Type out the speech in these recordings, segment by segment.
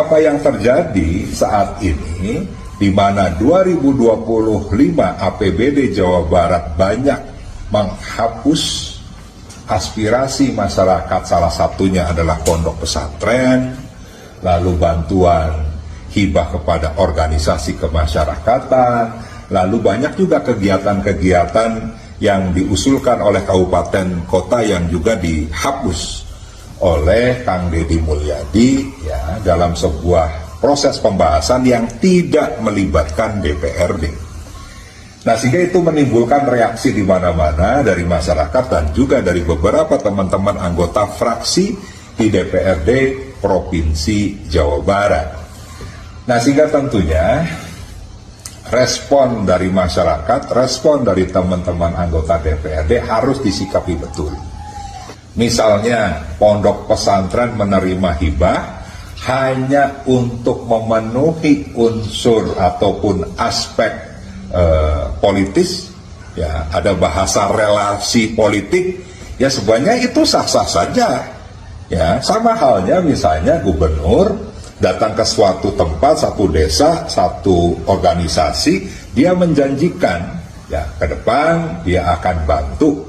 apa yang terjadi saat ini, di mana 2025 APBD Jawa Barat banyak menghapus aspirasi masyarakat, salah satunya adalah pondok pesantren, lalu bantuan hibah kepada organisasi kemasyarakatan, lalu banyak juga kegiatan-kegiatan yang diusulkan oleh kabupaten kota yang juga dihapus oleh Kang Deddy Mulyadi ya, dalam sebuah proses pembahasan yang tidak melibatkan DPRD. Nah, sehingga itu menimbulkan reaksi di mana-mana dari masyarakat dan juga dari beberapa teman-teman anggota fraksi di DPRD Provinsi Jawa Barat. Nah, sehingga tentunya respon dari masyarakat, respon dari teman-teman anggota DPRD harus disikapi betul. Misalnya, pondok pesantren menerima hibah hanya untuk memenuhi unsur ataupun aspek politis, ya, ada bahasa relasi politik, ya sebenarnya itu sah-sah saja, ya. Sama halnya misalnya gubernur datang ke suatu tempat, satu desa, satu organisasi, dia menjanjikan, ya, ke depan dia akan bantu,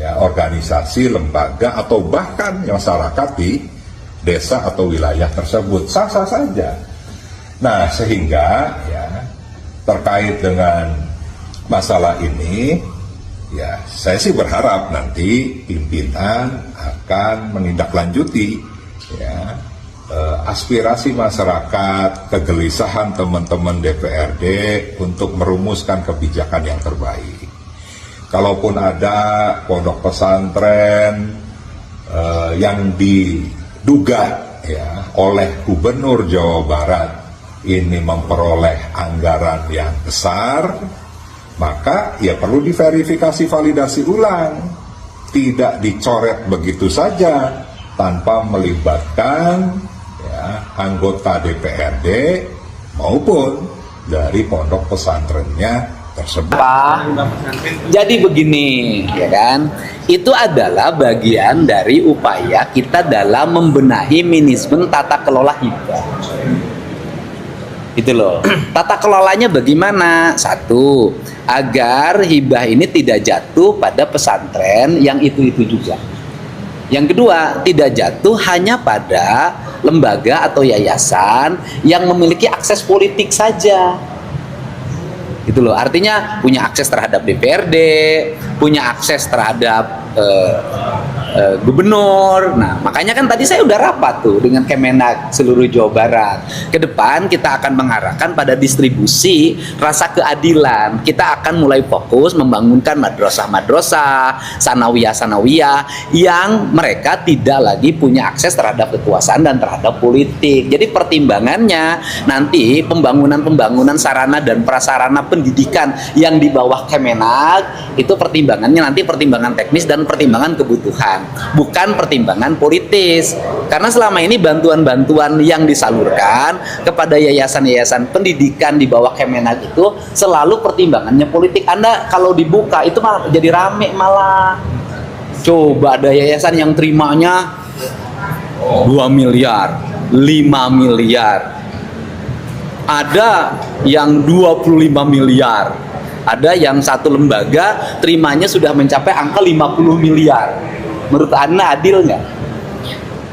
ya, organisasi, lembaga atau bahkan masyarakat di desa atau wilayah tersebut, sah-sah saja. Nah, sehingga ya terkait dengan masalah ini, ya saya sih berharap nanti pimpinan akan menindaklanjuti ya aspirasi masyarakat, kegelisahan teman-teman DPRD untuk merumuskan kebijakan yang terbaik. Kalaupun ada pondok pesantren yang diduga ya oleh Gubernur Jawa Barat ini memperoleh anggaran yang besar, maka ya perlu diverifikasi validasi ulang, tidak dicoret begitu saja tanpa melibatkan ya, anggota DPRD maupun dari pondok pesantrennya tersebut. Jadi begini, ya kan? Itu adalah bagian dari upaya kita dalam membenahi manajemen tata kelola hibah. Itu loh. Tata kelolanya bagaimana? Satu, agar hibah ini tidak jatuh pada pesantren yang itu-itu juga. Yang kedua, tidak jatuh hanya pada lembaga atau yayasan yang memiliki akses politik saja. Gitu loh. Artinya punya akses terhadap DPRD, punya akses terhadap gubernur. Nah, makanya kan tadi saya udah rapat tuh dengan Kemenak seluruh Jawa Barat. Ke depan kita akan mengarahkan pada distribusi rasa keadilan. Kita akan mulai fokus membangunkan madrasah-madrasah, sanawiyah-sanawiyah yang mereka tidak lagi punya akses terhadap kekuasaan dan terhadap politik. Jadi pertimbangannya nanti pembangunan sarana dan prasarana pendidikan yang di bawah Kemenak itu pertimbangannya nanti pertimbangan teknis dan pertimbangan kebutuhan, bukan pertimbangan politis. Karena selama ini bantuan-bantuan yang disalurkan kepada yayasan-yayasan pendidikan di bawah Kemenak itu selalu pertimbangannya politik. Anda kalau dibuka itu malah jadi rame malah. Coba ada yayasan yang terimanya 2 miliar, 5 miliar. Ada yang 25 miliar. Ada yang satu lembaga terimanya sudah mencapai angka 50 miliar. Menurut Anda adil nggak?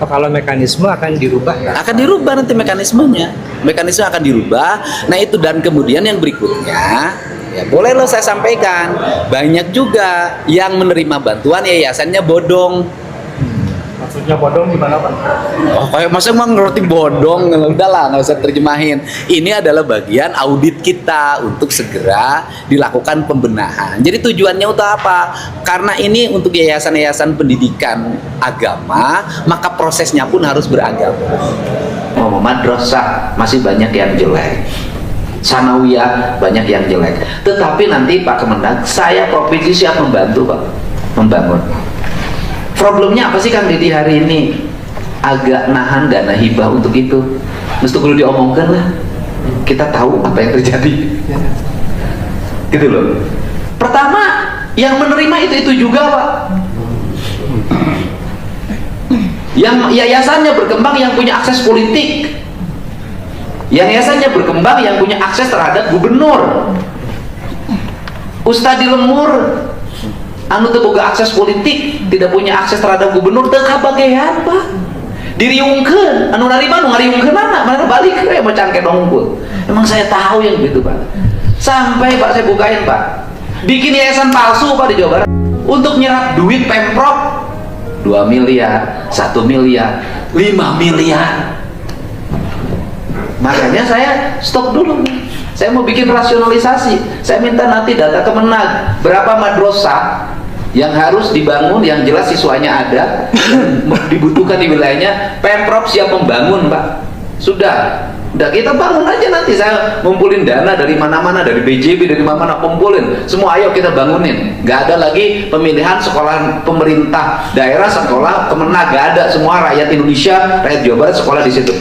Kalau mekanisme akan dirubah nggak? Akan dirubah nanti mekanismenya. Mekanisme akan dirubah. Nah itu, dan kemudian yang berikutnya, ya boleh loh saya sampaikan, banyak juga yang menerima bantuan yayasannya bodong. Maksudnya bodong gimana Pak? Oh, kayak masa emang ngerti bodong, udahlah nggak usah terjemahin. Ini adalah bagian audit kita untuk segera dilakukan pembenahan. Jadi tujuannya untuk apa? Karena ini untuk yayasan-yayasan pendidikan agama, maka prosesnya pun harus beragama. Madrasah masih banyak yang jelek, sanawiyah banyak yang jelek. Tetapi nanti Pak Kemenag, saya provinsi siap membantu Pak, membangun. Problemnya apa sih Kang Deddy hari ini? Agak nahan dana hibah untuk itu. Mesti perlu diomongkan lah. Kita tahu apa yang terjadi. Gitu loh. Pertama, yang menerima itu juga Pak. Yang yayasannya berkembang yang punya akses politik. Yang yayasannya berkembang yang punya akses terhadap gubernur. Ustadz di Lemur anu teu boga akses politik, tidak punya akses terhadap gubernur, teu kabagean Pak. Diriungkeun, anu narima anu ngariungkeun mana balik we macan ke dongkul. Emang saya tahu yang begitu Pak. Sampai Pak saya bukain Pak. Bikin yayasan palsu Pak di Jawa Barat untuk nyerap duit Pemprov 2 miliar, 1 miliar, 5 miliar. Makanya saya stop dulu. Saya mau bikin rasionalisasi. Saya minta nanti data Kemenag, berapa madrasah yang harus dibangun, yang jelas siswanya ada, dibutuhkan di wilayahnya, Pemprov siap membangun Pak. Sudah kita bangun aja, nanti saya ngumpulin dana dari mana-mana, dari BJB, dari mana-mana, kumpulin semua, ayo kita bangunin. Gak ada lagi pemilihan sekolah pemerintah daerah, sekolah Kemenag, gak ada, semua rakyat Indonesia, rakyat Jawa Barat sekolah di situ.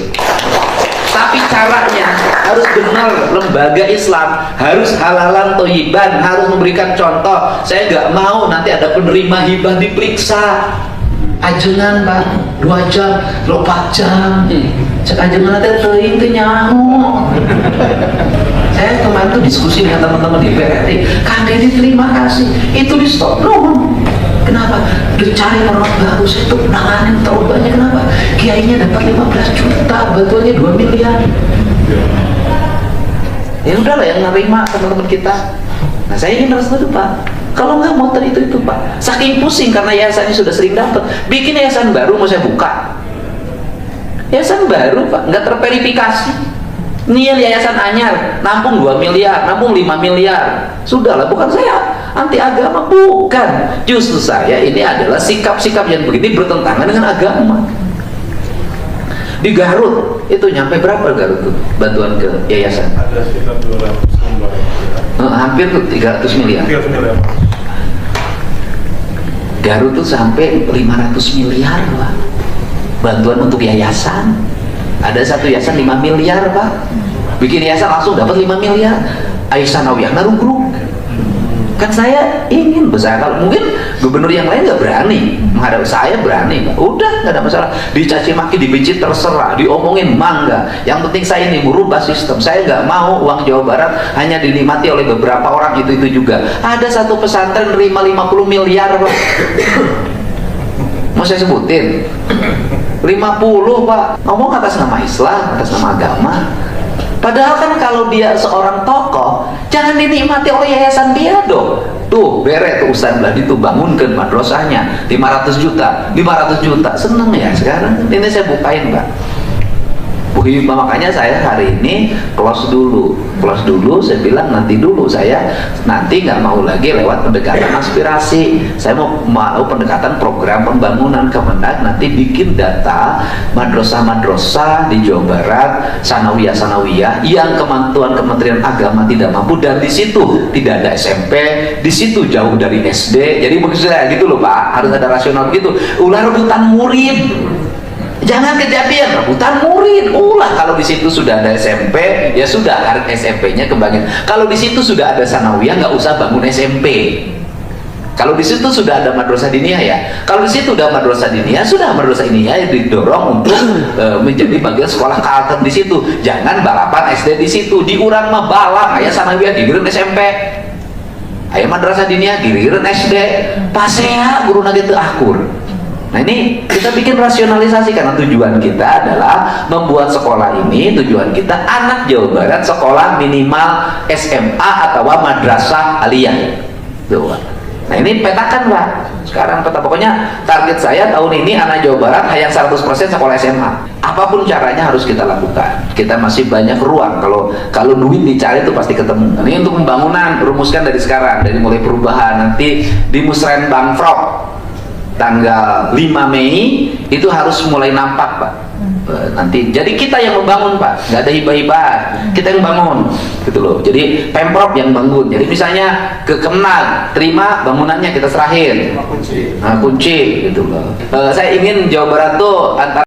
Tapi caranya harus benar, lembaga Islam harus halalan toyiban, harus memberikan contoh. Saya nggak mau nanti ada penerima hibah diperiksa ajengan Pak 2 jam, 4 jam cek ajengan nanti teuing teh nyaho. Saya kemarin tuh diskusi dengan teman-teman di PRT, Kang Deddy terima kasih, itu di stop dong. Kenapa? Dicari orang baru, saya tuh nanganin terlalu banyak. Kenapa? Kiainya dapat 15 juta, bantuannya 2 miliar. Ya udahlah yang nerima teman-teman kita. Nah saya ingin restu itu Pak. Kalau nggak motor itu Pak. Saking pusing karena yayasannya sudah sering dapat. Bikin yayasan baru mau saya buka. Yayasan baru Pak, nggak terverifikasi. Niel yayasan anyar, nampung 2 miliar, nampung 5 miliar. Sudahlah, bukan saya anti agama, bukan. Justru saya ini adalah sikap-sikap yang begini bertentangan dengan agama. Di Garut itu nyampe berapa Garut tuh bantuan ke yayasan? Ada sekitar 200 hampir tuh 300 miliar. 300 miliar. Garut tuh sampai 500 miliar Pak. Bantuan untuk yayasan. Ada satu yayasan 5 miliar Pak. Bikin yayasan langsung dapat 5 miliar. Aisyah Nawiyah narugruk. Kan saya ingin besar. Kalau mungkin gubernur yang lain nggak berani menghadapi, saya berani Pak. Udah nggak ada masalah. Dicaci maki, dibenci terserah, diomongin mangga. Yang penting saya ini merubah sistem. Saya nggak mau uang Jawa Barat hanya dinikmati oleh beberapa orang itu juga. Ada satu pesantren nerima 50 miliar Pak. Mau saya sebutin 50 Pak, ngomong atas nama Islam, atas nama agama. Padahal kan kalau dia seorang tokoh, jangan dinikmati oleh yayasan dia dong. Tuh bere tuh Ustaz Bladi tuh bangunkan madrasahnya 500 juta, seneng ya sekarang. Ini saya bukain Pak. Makanya saya hari ini close dulu, saya bilang nanti dulu, saya nanti nggak mau lagi lewat pendekatan aspirasi, saya mau pendekatan program pembangunan. Kemenag nanti bikin data madrasah-madrasah di Jawa Barat, sanawiyah yang Kementerian Agama tidak mampu, dan di situ tidak ada SMP, di situ jauh dari SD. Jadi begitu gitu loh Pak, harus ada rasional begitu. Ulah rebutan murid. Jangan kejadian rebutan murid. Kalau di situ sudah ada SMP, ya sudah SMP-nya kembangin. Kalau di situ sudah ada sanawiyah, nggak usah bangun SMP. Kalau di situ sudah ada madrasah diniyah ya. Kalau di situ udah madrasah diniyah, sudah madrasah diniyah didorong untuk menjadi bagian sekolah Kalteng di situ. Jangan balapan SD di situ. Diurang mah balap, aya sanawiyah dilirin SMP. Aya madrasah diniyah dilirin SD. Pasea guru nage teu akur. Nah ini kita bikin rasionalisasi karena tujuan kita adalah membuat sekolah ini, tujuan kita anak Jawa Barat sekolah minimal SMA atau madrasah aliyah. Nah ini petakan Pak. Sekarang peta, pokoknya target saya tahun ini anak Jawa Barat hayang 100% sekolah SMA. Apapun caranya harus kita lakukan. Kita masih banyak ruang. Kalau duit dicari itu pasti ketemu. Ini untuk pembangunan, rumuskan dari sekarang, dari mulai perubahan. Nanti di Musrenbang Frog tanggal 5 Mei itu harus mulai nampak Pak. Nanti jadi kita yang membangun Pak, nggak ada hibah-hibahan, kita yang bangun gitu loh. Jadi Pemprov yang bangun. Jadi misalnya ke Kemenag terima bangunannya, kita serahin kunci gitu loh. Saya ingin Jawa Barat tuh antara